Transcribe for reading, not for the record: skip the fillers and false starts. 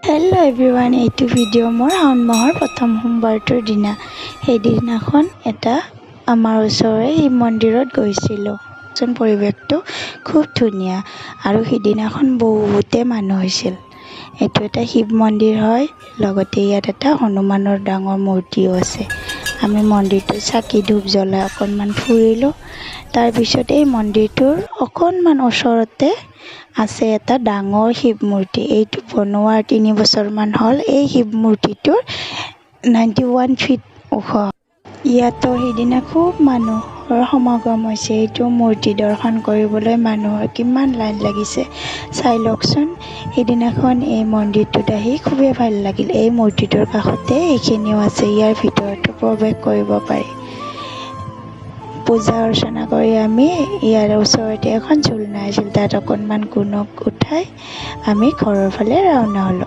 Hello' everyone, এইটো video' মোৰ শাওণ মাহৰ প্ৰথম সোমবাৰটোৰ দিনা। সেইদিনাখন আমাৰ ওচৰৰে শিৱ মন্দিৰত গৈছিলোঁ। পৰিৱেশটো খুব ধুনীয়া আৰু সিদিনাখন বহুতে মানুহ হৈছিল। এইটো এটা শিৱ মন্দিৰ হয়, লগতে ইয়াত এটা হনুমানৰ ডাঙৰ মূৰ্তিও আছে। আমি মন্দিৰটোত চাকি ধূপ জ্বলাই অকণমান ফুৰিলোঁ। তাৰপিছত এই মন্দিৰটোৰ অকণমান ওচৰতে আছে এটা ডাঙৰ শিৱ মূৰ্তি। এইটো বনোৱাৰ 3 বছৰমান হ'ল। এই শিৱ মূৰ্তিটোৰ 91 ফিট ওখ। ইয়াতো সেইদিনা খুব মানুহৰ সমাগম হৈছে। এইটো মূৰ্তি দৰ্শন কৰিবলৈ মানুহৰ কিমান লাইন লাগিছে চাই লওকচোন। সেইদিনাখন এই মন্দিৰটোত আহি খুবেই ভাল লাগিল। এই মূৰ্তিটোৰ কাষতে এইখিনিও আছে, ইয়াৰ ভিতৰতো প্ৰৱেশ কৰিব পাৰি। পূজা অৰ্চনা কৰি আমি ইয়াৰ ওচৰতে এখন ঝুলনা আছিল, তাত অকণমান গুণক উঠাই আমি ঘৰৰ ফালে ৰাওনা হ'লোঁ।